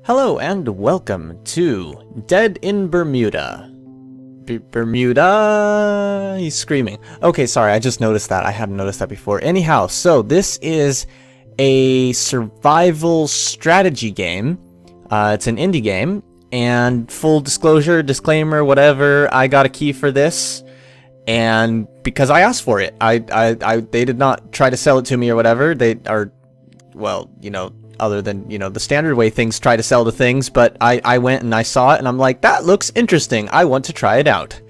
Hello and welcome to Dead in Bermuda. Bermuda? He's screaming. Okay, sorry, I just noticed that. I hadn't noticed that before. Anyhow, so this is a survival strategy game. It's an indie game, and full disclosure, disclaimer, whatever, I got a key for this, and because I asked for it. They did not try to sell it to me or whatever. They are, well, you know, other than, you know, the standard way things try to sell to things, but I went and I saw it and I'm like, that looks interesting, I want to try it out.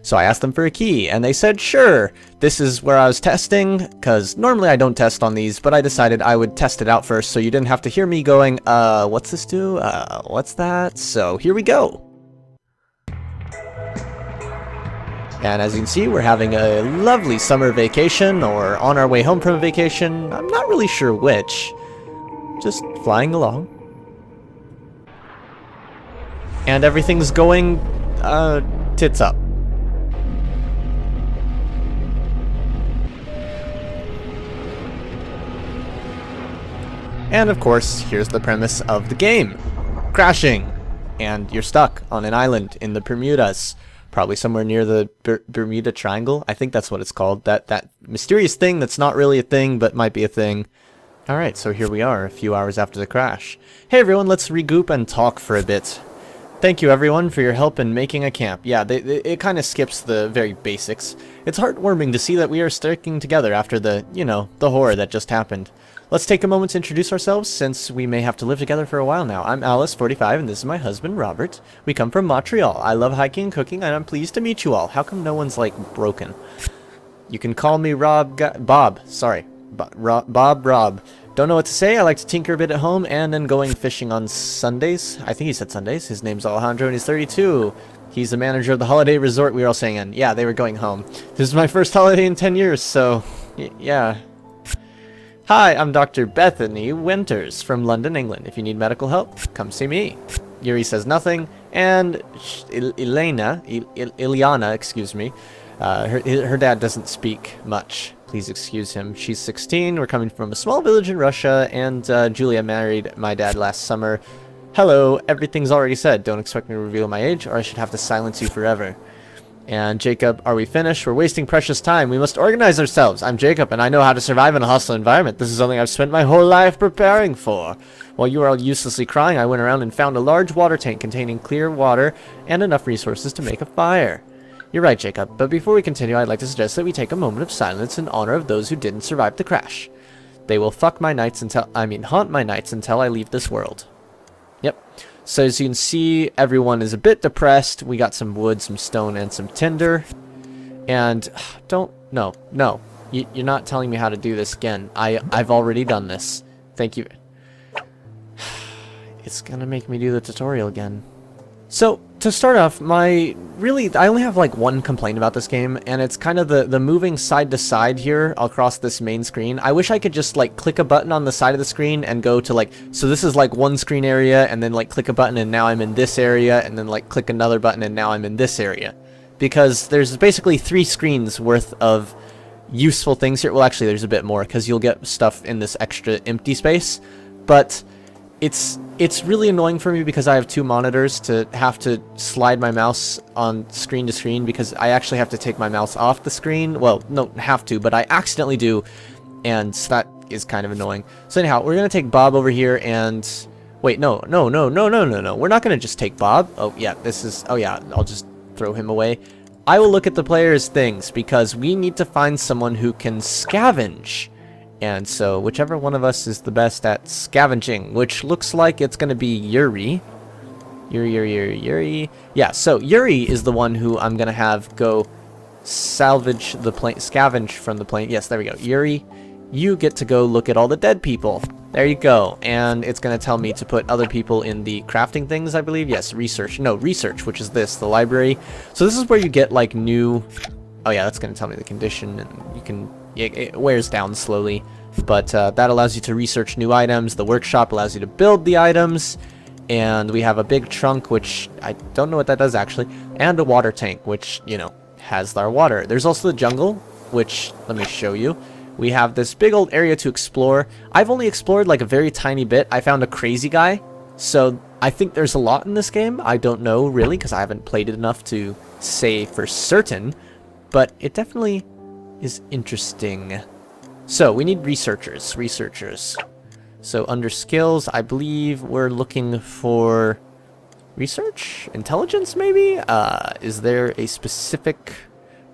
So I asked them for a key and they said sure. This is where I was testing, because normally I don't test on these, but I decided I would test it out first so you didn't have to hear me going, what's this do? What's that? So here we go. And as you can see, we're having a lovely summer vacation, or on our way home from a vacation. I'm not really sure which. Just flying along. And everything's going, tits up. And of course, here's the premise of the game. Crashing. And you're stuck on an island in the Bermudas. Probably somewhere near the Bermuda Triangle. I think that's what it's called. That mysterious thing that's not really a thing, but might be a thing. Alright, so here we are, a few hours after the crash. Hey everyone, let's regroup and talk for a bit. Thank you everyone for your help in making a camp. Yeah, it kind of skips the very basics. It's heartwarming to see that we are sticking together after the, you know, the horror that just happened. Let's take a moment to introduce ourselves, since we may have to live together for a while now. I'm Alice, 45, and this is my husband, Robert. We come from Montreal. I love hiking and cooking, and I'm pleased to meet you all. How come no one's, like, broken? You can call me Bob. Sorry. Rob. Don't know what to say. I like to tinker a bit at home and then going fishing on Sundays. I think he said Sundays. His name's Alejandro and he's 32. He's the manager of the holiday resort we were all staying in. Yeah, they were going home. This is my first holiday in 10 years, so yeah. Hi, I'm Dr. Bethany Winters from London, England. If you need medical help, come see me. Yuri says nothing, and Ileana, excuse me, her dad doesn't speak much. Please excuse him. She's 16. We're coming from a small village in Russia, and Julia married my dad last summer. Hello, everything's already said. Don't expect me to reveal my age, or I should have to silence you forever. And Jacob, are we finished? We're wasting precious time. We must organize ourselves. I'm Jacob, and I know how to survive in a hostile environment. This is something I've spent my whole life preparing for. While you were all uselessly crying, I went around and found a large water tank containing clear water and enough resources to make a fire. You're right, Jacob, but before we continue, I'd like to suggest that we take a moment of silence in honor of those who didn't survive the crash. They will haunt my nights until I leave this world. Yep. So as you can see, everyone is a bit depressed. We got some wood, some stone, and some tinder. And no, you're not telling me how to do this again. I've already done this. Thank you. It's gonna make me do the tutorial again. So, to start off, I only have like one complaint about this game, and it's kind of the moving side to side here across this main screen. I wish I could just like click a button on the side of the screen and go to like, so this is like one screen area, and then like click a button and now I'm in this area, and then like click another button and now I'm in this area. Because there's basically 3 screens worth of useful things here. Well, actually there's a bit more, because you'll get stuff in this extra empty space, but it's really annoying for me because I have 2 monitors to have to slide my mouse on screen to screen, because I actually have to take my mouse off the screen. Well, no, have to, but I accidentally do, and that is kind of annoying. So anyhow, we're going to take Bob over here and... Wait, no. We're not going to just take Bob. Oh, yeah, I'll just throw him away. I will look at the players' things, because we need to find someone who can scavenge. And so, whichever one of us is the best at scavenging, which looks like it's going to be Yuri. Yuri. Yeah, so Yuri is the one who I'm going to have go scavenge from the plane. Yes, there we go. Yuri, you get to go look at all the dead people. There you go. And it's going to tell me to put other people in the crafting things, I believe. Yes, research, which is this, the library. So this is where you get like new... Oh yeah, that's going to tell me the condition, and you can... It wears down slowly, but that allows you to research new items. The workshop allows you to build the items, and we have a big trunk, which I don't know what that does actually, and a water tank, which, you know, has our water. There's also the jungle, which, let me show you. We have this big old area to explore. I've only explored like a very tiny bit. I found a crazy guy, So I think there's a lot in this game. I don't know really because I haven't played it enough to say for certain, but it definitely is interesting. So we need researchers. So under skills, I believe we're looking for research? Intelligence, maybe? Is there a specific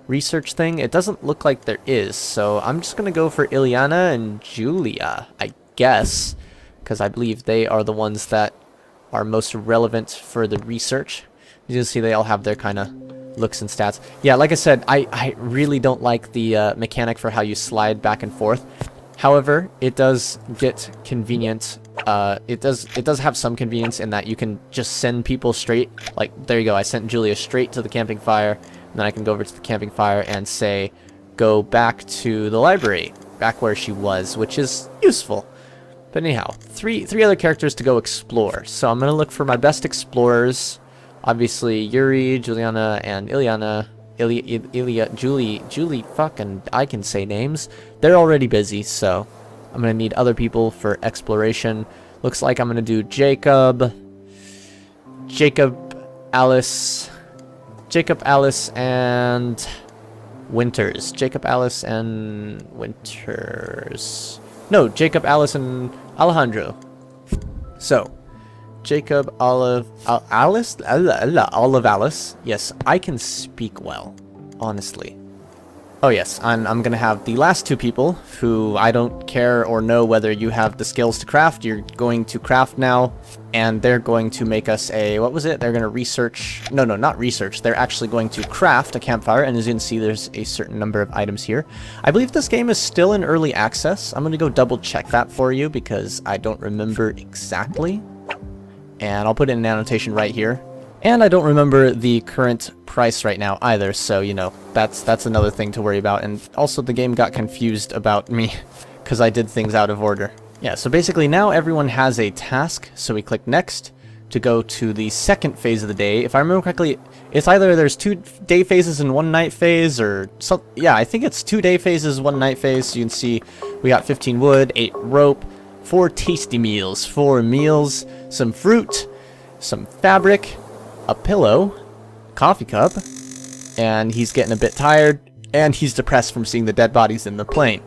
research thing? It doesn't look like there is, so I'm just going to go for Ileana and Julia, I guess, because I believe they are the ones that are most relevant for the research. You can see they all have their kind of looks and stats. Yeah, like I said, I really don't like the mechanic for how you slide back and forth. However, it does get convenient. It does have some convenience in that you can just send people straight. Like, there you go. I sent Julia straight to the camping fire. And then I can go over to the camping fire and say, go back to the library, back where she was, which is useful. But anyhow, three other characters to go explore. So I'm going to look for my best explorers. Obviously, Yuri, Juliana, and Ileana. Julie, fucking, I can say names. They're already busy, so I'm going to need other people for exploration. Looks like I'm going to do Jacob, Alice, and Winters. Jacob, Alice, and Winters. No, Jacob, Alice, and Alejandro. So, Jacob, Olive, Alice? Olive, Alice. Yes, I can speak well, honestly. Oh yes, I'm going to have the last two people who I don't care or know whether you have the skills to craft. You're going to craft now, and they're going to make us a, what was it? They're going to research, no, not research. They're actually going to craft a campfire, and as you can see, there's a certain number of items here. I believe this game is still in early access. I'm going to go double check that for you because I don't remember exactly. And I'll put in an annotation right here. And I don't remember the current price right now either, so, you know, that's another thing to worry about. And also the game got confused about me because I did things out of order. Yeah, so basically now everyone has a task, so we click next to go to the second phase of the day. If I remember correctly, it's either there's 2 day phases and 1 night phase, or so. Yeah, I think it's 2 day phases, 1 night phase. So you can see we got 15 wood, 8 rope, 4 tasty meals, 4 meals, some fruit, some fabric, a pillow, coffee cup, and he's getting a bit tired, and he's depressed from seeing the dead bodies in the plane.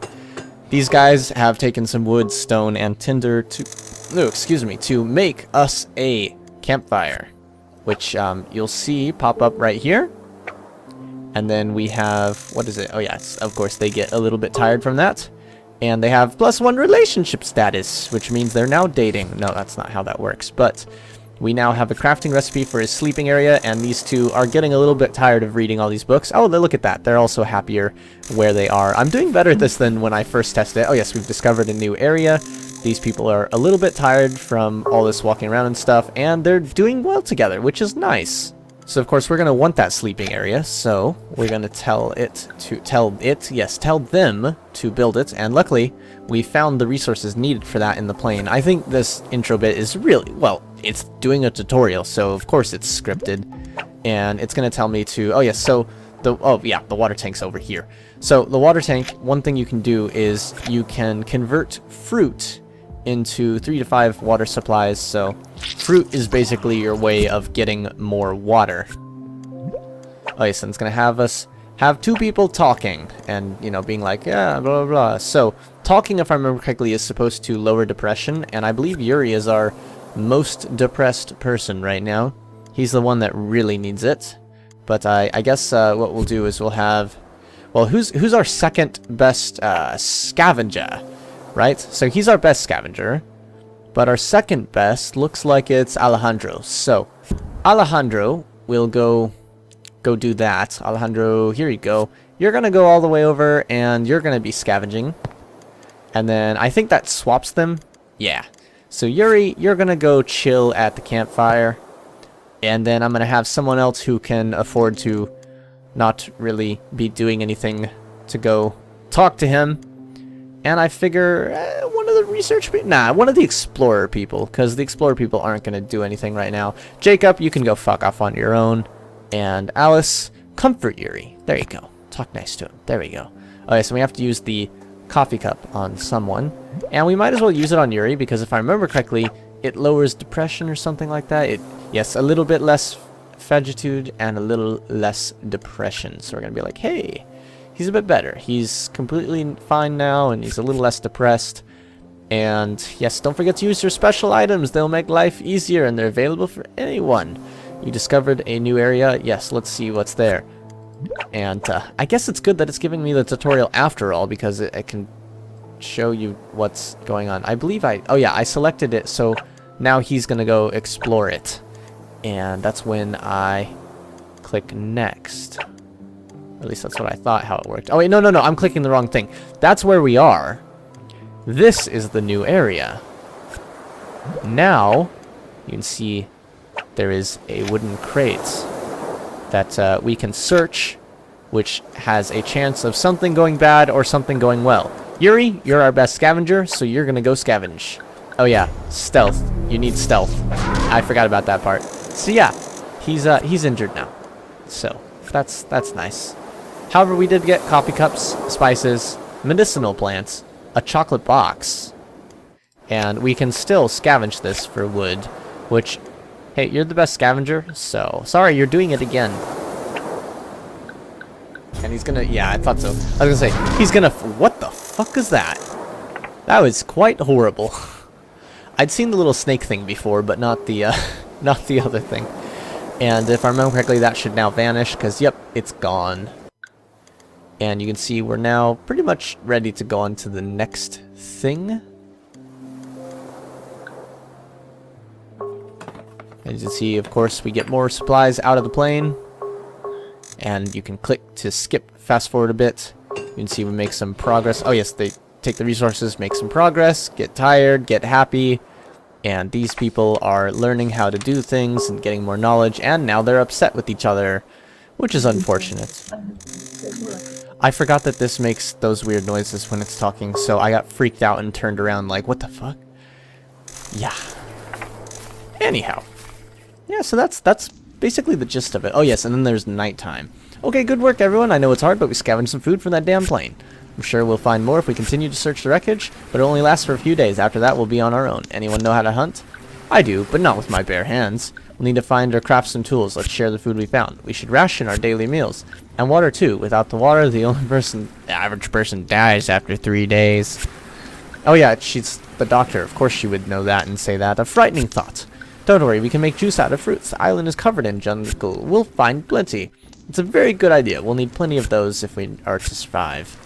These guys have taken some wood, stone, and tinder to make us a campfire, which you'll see pop up right here. And then we have, what is it? Oh yes, of course they get a little bit tired from that. And they have +1 relationship status, which means they're now dating. No, that's not how that works, but we now have a crafting recipe for his sleeping area, and these two are getting a little bit tired of reading all these books. Oh, look at that. They're also happier where they are. I'm doing better at this than when I first tested it. Oh, yes, we've discovered a new area. These people are a little bit tired from all this walking around and stuff, and they're doing well together, which is nice. So, of course, we're going to want that sleeping area, so we're going to tell them to build it, and luckily, we found the resources needed for that in the plane. I think this intro bit is really, well, it's doing a tutorial, so of course it's scripted, and it's going to tell me to, oh yes, so, the water tank's over here. So, the water tank, one thing you can do is you can convert fruit into 3 to 5 water supplies, so fruit is basically your way of getting more water. Oh yes, and it's going to have us have 2 people talking, and, you know, being like, yeah, blah, blah, blah. So, talking, if I remember correctly, is supposed to lower depression, and I believe Yuri is our most depressed person right now. He's the one that really needs it. But I guess what we'll do is we'll have, well, who's our second best scavenger, right? So he's our best scavenger, but our second best looks like it's Alejandro. So Alejandro will go do that. Alejandro, here you go. You're gonna go all the way over, and you're gonna be scavenging. And then I think that swaps them. Yeah. So Yuri, you're gonna go chill at the campfire, and then I'm gonna have someone else who can afford to not really be doing anything to go talk to him. And I figure one of the research people, one of the explorer people, because the explorer people aren't gonna do anything right now. Jacob, you can go fuck off on your own, and Alice, comfort Yuri. There you go. Talk nice to him. There we go. Okay, so we have to use the coffee cup on someone, and we might as well use it on Yuri, because if I remember correctly, it lowers depression or something like that. Yes, a little bit less fagitude and a little less depression. So we're gonna be like, hey, he's a bit better. He's completely fine now, and he's a little less depressed. And yes, don't forget to use your special items. They'll make life easier, and they're available for anyone. You discovered a new area. Yes, let's see what's there. And I guess it's good that it's giving me the tutorial after all, because it can show you what's going on. I believe oh yeah, I selected it, so now he's gonna go explore it. And that's when I click next. At least that's what I thought how it worked. Oh wait, no, I'm clicking the wrong thing. That's where we are. This is the new area. Now, you can see there is a wooden crate that we can search, which has a chance of something going bad or something going well. Yuri, you're our best scavenger, so you're gonna go scavenge. Oh yeah, stealth. You need stealth. I forgot about that part. So yeah, he's injured now. So that's nice. However, we did get coffee cups, spices, medicinal plants, a chocolate box, and we can still scavenge this for wood, which, hey, you're the best scavenger, so sorry, you're doing it again. And he's gonna, yeah, I thought so. I was gonna say, he's gonna, what the fuck is that? That was quite horrible. I'd seen the little snake thing before, but not the, not the other thing. And if I remember correctly, that should now vanish, because, yep, it's gone. And you can see we're now pretty much ready to go on to the next thing. As you can see, of course, we get more supplies out of the plane. And you can click to skip, fast forward a bit. You can see we make some progress. Oh yes, they take the resources, make some progress, get tired, get happy. And these people are learning how to do things and getting more knowledge. And now they're upset with each other, which is unfortunate. I forgot that this makes those weird noises when it's talking, so I got freaked out and turned around like, what the fuck? Yeah. Anyhow. Yeah, so that's basically the gist of it. Oh yes, and then there's nighttime. Okay, good work everyone. I know it's hard, but we scavenged some food from that damn plane. I'm sure we'll find more if we continue to search the wreckage, but it only lasts for a few days. After that, we'll be on our own. Anyone know how to hunt? I do, but not with my bare hands. We'll need to find or craft some tools. Let's share the food we found. We should ration our daily meals. And water too. Without the water, the average person dies after 3 days. Oh yeah, she's the doctor. Of course she would know that and say that. A frightening thought. Don't worry, we can make juice out of fruits. The island is covered in jungle. We'll find plenty. It's a very good idea. We'll need plenty of those if we are to survive.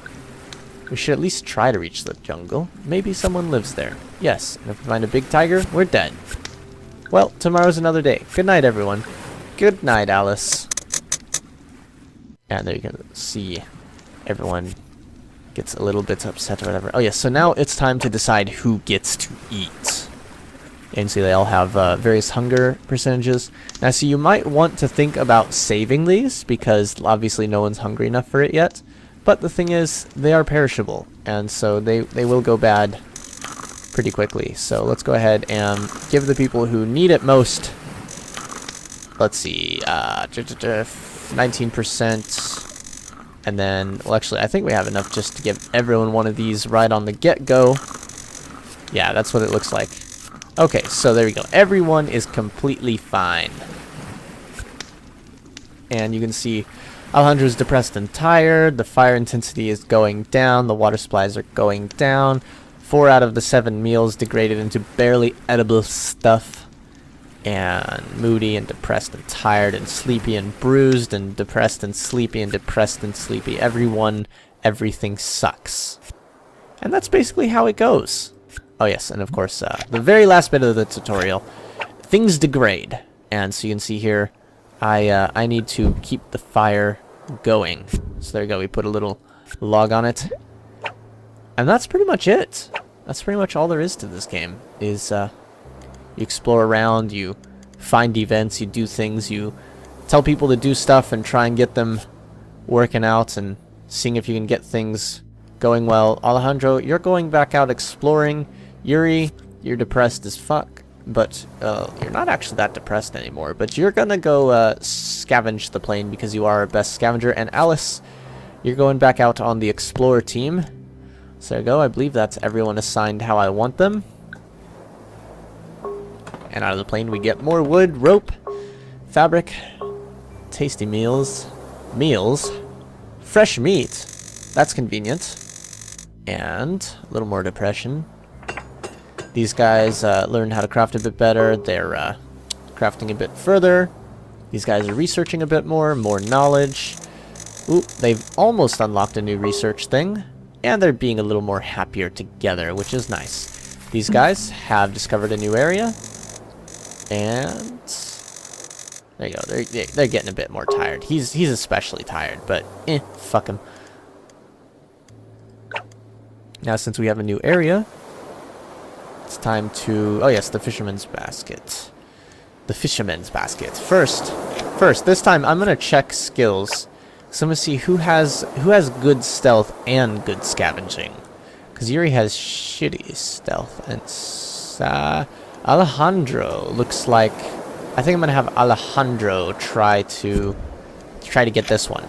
We should at least try to reach the jungle. Maybe someone lives there. Yes, and if we find a big tiger, we're dead. Well, tomorrow's another day. Good night, everyone. Good night, Alice. And there you can see everyone gets a little bit upset or whatever. Oh, yes, so now it's time to decide who gets to eat. And see they all have various hunger percentages. Now, so you might want to think about saving these, because obviously no one's hungry enough for it yet. But the thing is, they are perishable, and so they will go bad pretty quickly. So let's go ahead and give the people who need it most, let's see, 19%. And then, well, actually, I think we have enough just to give everyone one of these right on the get-go. Yeah, that's what it looks like. Okay, so there we go. Everyone is completely fine. And you can see Alejandro's depressed and tired. The fire intensity is going down. The water supplies are going down. 4 out of the 7 meals degraded into barely edible stuff. And moody and depressed and tired and sleepy and bruised and depressed and sleepy and depressed and sleepy. Everyone, everything sucks. And that's basically how it goes. Oh yes, and of course, the very last bit of the tutorial, things degrade. And so you can see here, I need to keep the fire going. So there you go, we put a little log on it. And that's pretty much it. That's pretty much all there is to this game, is you explore around, you find events, you do things, you tell people to do stuff and try and get them working out and seeing if you can get things going well. Alejandro, you're going back out exploring. Yuri, you're depressed as fuck, but you're not actually that depressed anymore. But you're gonna go scavenge the plane because you are our best scavenger. And Alice, you're going back out on the explorer team. So there you go. I believe that's everyone assigned how I want them. And out of the plane we get more wood, rope, fabric, tasty meals, fresh meat. That's convenient. And a little more depression. These guys learned how to craft a bit better. They're crafting a bit further. These guys are researching a bit more knowledge. Ooh, they've almost unlocked a new research thing. And they're being a little more happier together, which is nice. These guys have discovered a new area. And there you go. They're getting a bit more tired. He's especially tired, but fuck him. Now, since we have a new area, it's time to... Oh, yes, the fisherman's basket. The fisherman's basket. First, this time I'm going to check skills. So I'm going to see who has good stealth and good scavenging. Because Yuri has shitty stealth. And Alejandro looks like... I think I'm going to have Alejandro try to get this one.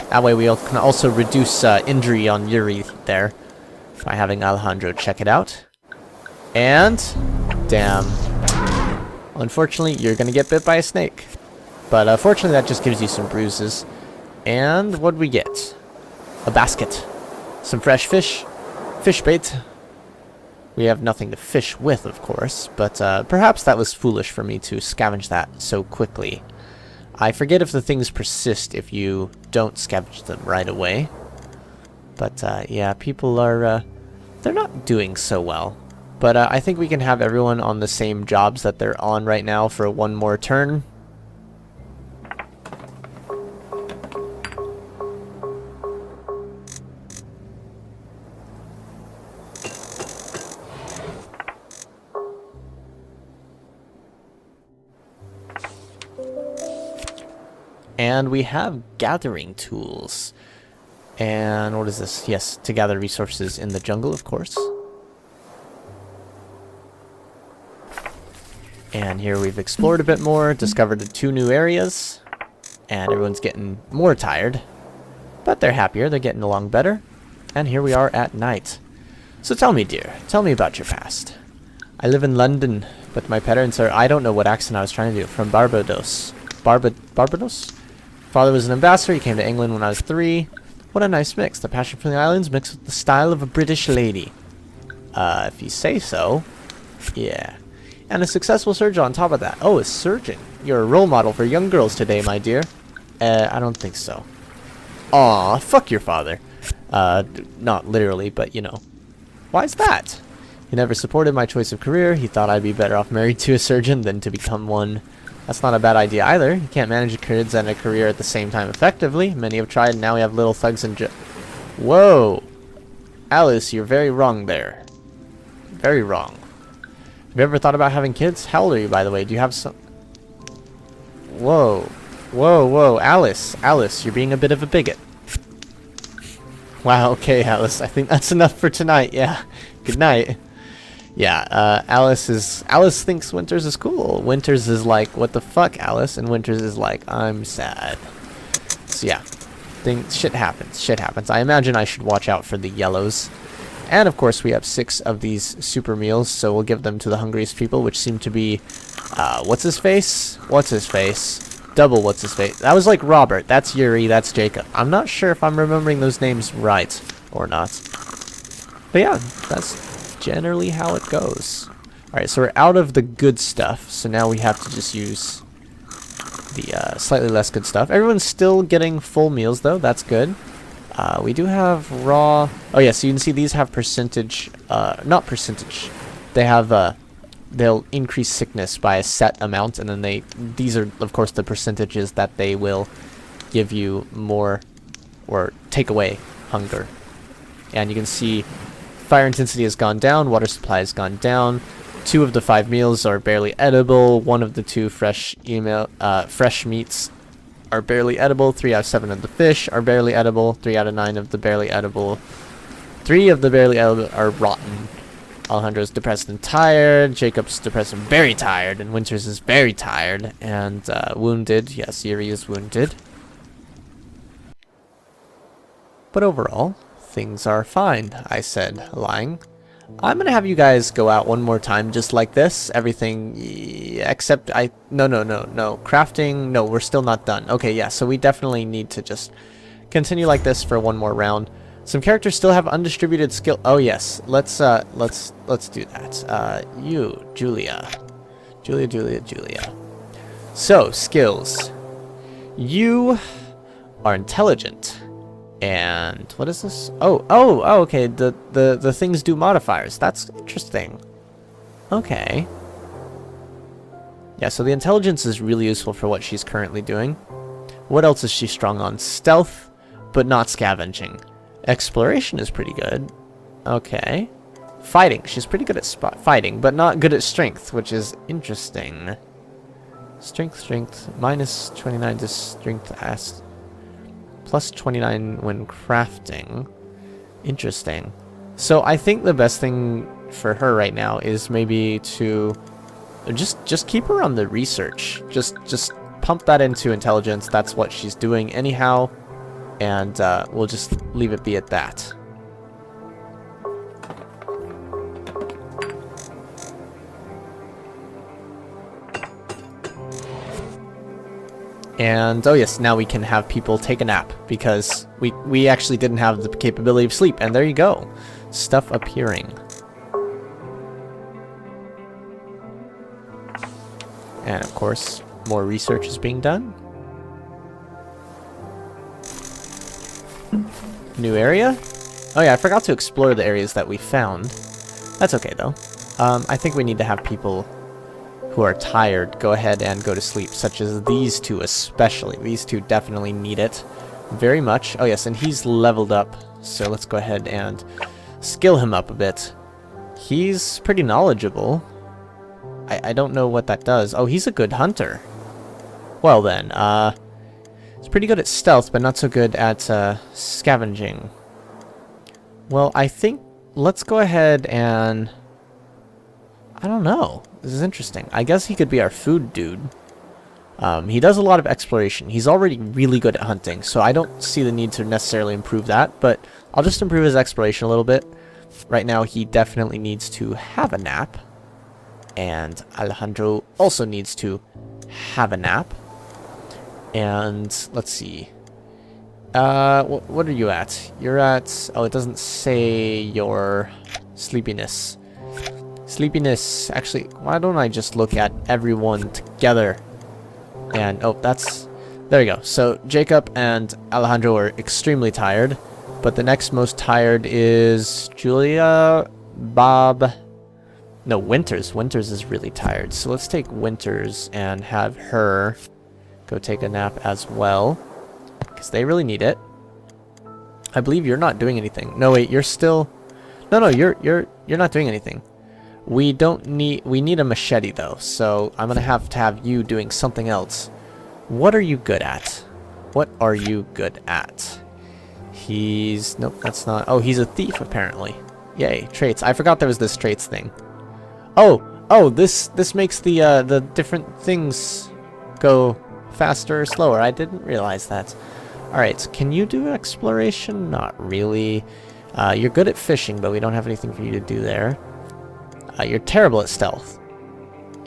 That way we can also reduce injury on Yuri there. By having Alejandro check it out. And damn, unfortunately you're gonna get bit by a snake, but fortunately that just gives you some bruises. And what do we get? A basket, some fresh fish bait. We have nothing to fish with, of course, but perhaps that was foolish for me to scavenge that so quickly. I forget if the things persist if you don't scavenge them right away. But yeah, people are they're not doing so well. But I think we can have everyone on the same jobs that they're on right now for one more turn. And we have gathering tools. And what is this? Yes, to gather resources in the jungle, of course. And here we've explored a bit more, discovered 2 new areas, and everyone's getting more tired. But they're happier, they're getting along better. And here we are at night. So tell me, dear, tell me about your past. I live in London, but my parents are... I don't know what accent I was trying to do. From Barbados. Barbados? Father was an ambassador, he came to England when I was 3. What a nice mix. The passion for the islands mixed with the style of a British lady. If you say so. Yeah. And a successful surgeon on top of that. Oh, a surgeon. You're a role model for young girls today, my dear. I don't think so. Aw, fuck your father. Not literally, but you know. Why is that? He never supported my choice of career. He thought I'd be better off married to a surgeon than to become one. That's not a bad idea either. You can't manage kids and a career at the same time effectively. Many have tried, and now we have little thugs and Whoa! Alice, you're very wrong there. Very wrong. Have you ever thought about having kids? How old are you, by the way? Do you have some... Whoa. Whoa, whoa. Alice, you're being a bit of a bigot. Wow, okay, Alice. I think that's enough for tonight. Yeah. Good night. Yeah, Alice thinks Winters is cool. Winters is like, what the fuck, Alice? And Winters is like, I'm sad. So yeah, shit happens. I imagine I should watch out for the yellows. And of course we have 6 of these super meals, so we'll give them to the hungriest people, which seem to be, what's his face? Double what's his face. That was like Robert, that's Yuri, that's Jacob. I'm not sure if I'm remembering those names right or not. But yeah, that's generally how it goes. Alright, so we're out of the good stuff, so now we have to just use the slightly less good stuff. Everyone's still getting full meals though, that's good. We do have raw... Oh yeah, so you can see these have percentage... not percentage. They have... they'll increase sickness by a set amount, and then these are of course the percentages that they will give you more or take away hunger. And you can see fire intensity has gone down, water supply has gone down, 2 of the 5 meals are barely edible, 1 of the 2 fresh meats are barely edible, 3 out of 7 of the fish are barely edible, 3 out of 9 of the barely edible, 3 of the barely edible are rotten. Alejandro's depressed and tired, Jacob's depressed and very tired, and Winters is very tired, and wounded. Yes, Yuri is wounded. But overall, things are fine, I said, lying. I'm gonna have you guys go out one more time just like this. Everything except no, crafting. No, we're still not done. Okay, yeah, so we definitely need to just continue like this for one more round. Some characters still have undistributed skill. Oh yes, let's do that. You, Julia. Julia. So, skills. You are intelligent. And what is this? Oh, okay. The things do modifiers. That's interesting. Okay. Yeah, so the intelligence is really useful for what she's currently doing. What else is she strong on? Stealth, but not scavenging. Exploration is pretty good. Okay. Fighting. She's pretty good at fighting, but not good at strength, which is interesting. Strength. Minus 29 to strength. Plus 29 when crafting. Interesting. So I think the best thing for her right now is maybe to just keep her on the research. Just pump that into intelligence. That's what she's doing anyhow. And we'll just leave it be at that. And oh yes, now we can have people take a nap because we actually didn't have the capability of sleep. And there you go. Stuff appearing. And of course, more research is being done. New area? Oh yeah, I forgot to explore the areas that we found. That's okay though. I think we need to have people who are tired go ahead and go to sleep, such as these two especially. These two definitely need it very much. Oh yes, and he's leveled up, so let's go ahead and skill him up a bit. He's pretty knowledgeable. I don't know what that does. Oh, he's a good hunter. Well then, he's pretty good at stealth, but not so good at scavenging. Well, I think let's go ahead and I don't know. This is interesting. I guess he could be our food dude. He does a lot of exploration. He's already really good at hunting, so I don't see the need to necessarily improve that, but I'll just improve his exploration a little bit. Right now, he definitely needs to have a nap, and Alejandro also needs to have a nap. And let's see. What are you at? You're at... Oh, it doesn't say your sleepiness. Sleepiness, actually, why don't I just look at everyone together? And, oh, that's... There you go. So, Jacob and Alejandro are extremely tired. But the next most tired is Julia, Bob... No, Winters. Winters is really tired. So let's take Winters and have her go take a nap as well. Because they really need it. I believe you're not doing anything. No, wait, you're still... No, you're not doing anything. We need a machete though, so I'm gonna have to have you doing something else. What are you good at? What are you good at? Nope, that's not... Oh, he's a thief apparently. Yay, traits. I forgot there was this traits thing. Oh, this makes the different things go faster or slower. I didn't realize that. Alright, can you do exploration? Not really. You're good at fishing, but we don't have anything for you to do there. You're terrible at stealth.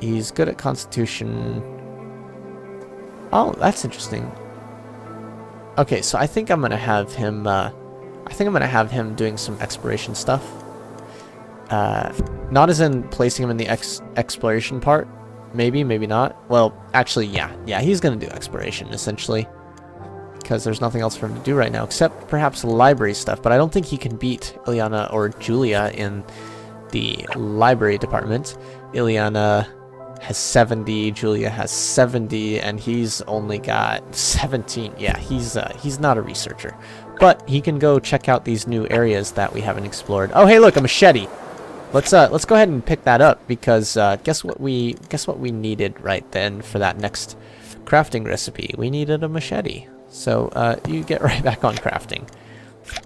He's good at constitution. Oh, that's interesting. Okay, so I think I'm gonna have him. Doing some exploration stuff. Not as in placing him in the exploration part. Maybe not. Well, actually, yeah. He's gonna do exploration essentially, because there's nothing else for him to do right now except perhaps library stuff. But I don't think he can beat Ileana or Julia in the library department. Ileana has 70, Julia has 70, and he's only got 17. Yeah, he's not a researcher, but he can go check out these new areas that we haven't explored. Oh, hey, look, a machete. Let's go ahead and pick that up because guess what we needed right then for that next crafting recipe? We needed a machete. So you get right back on crafting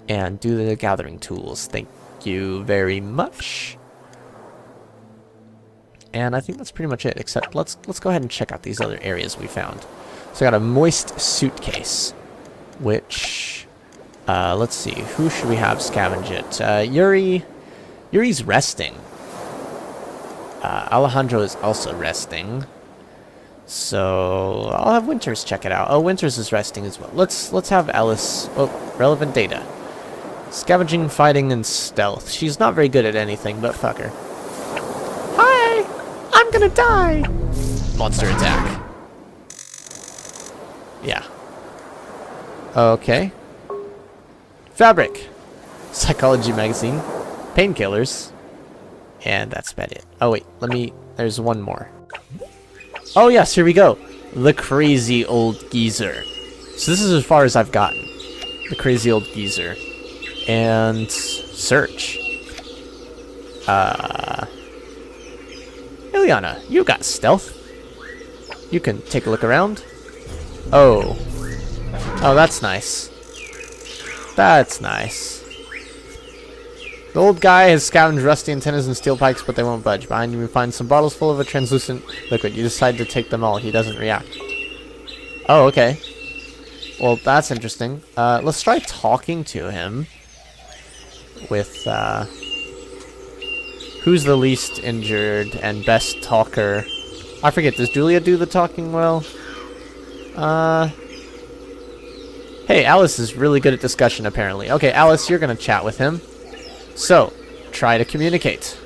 and do the gathering tools. Thank you very much. And I think that's pretty much it, except let's go ahead and check out these other areas we found. So I got a moist suitcase, which let's see, who should we have scavenge it? Yuri, Yuri's resting. Alejandro is also resting. So I'll have Winters check it out. Oh, Winters is resting as well. Let's have Alice. Oh, relevant data. Scavenging, fighting, and stealth. She's not very good at anything, but fuck her. Hi! I'm gonna die! Monster attack. Yeah. Okay. Fabric. Psychology magazine. Painkillers. And that's about it. Oh wait, there's one more. Oh yes, here we go. The crazy old geezer. So this is as far as I've gotten. The crazy old geezer. And search. Ileana, you got stealth. You can take a look around. Oh. Oh, that's nice. That's nice. The old guy has scavenged rusty antennas and steel pikes, but they won't budge. Behind you, we find some bottles full of a translucent liquid. You decide to take them all. He doesn't react. Oh, okay. Well, that's interesting. Let's try talking to him. With, who's the least injured and best talker? I forget, does Julia do the talking well? Hey, Alice is really good at discussion, apparently. Okay, Alice, you're gonna chat with him. So, try to communicate.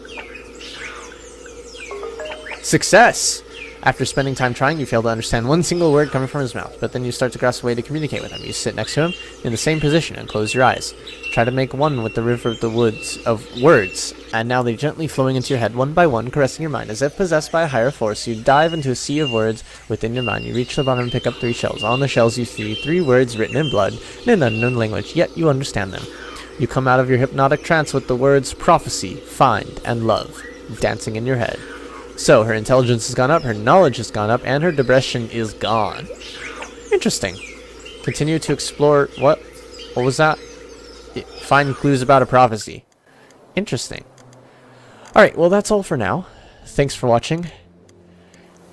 Success! After spending time trying, you fail to understand one single word coming from his mouth, but then you start to grasp a way to communicate with him. You sit next to him in the same position and close your eyes. Try to make one with the river of the woods of words, and now they're gently flowing into your head one by one, caressing your mind. As if possessed by a higher force, you dive into a sea of words within your mind. You reach the bottom and pick up 3 shells. On the shells you see 3 words written in blood in an unknown language, yet you understand them. You come out of your hypnotic trance with the words prophecy, find, and love dancing in your head. So, her intelligence has gone up, her knowledge has gone up, and her depression is gone. Interesting. Continue to explore... What was that? Find clues about a prophecy. Interesting. Alright, well that's all for now. Thanks for watching.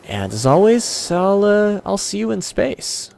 And as always, I'll see you in space.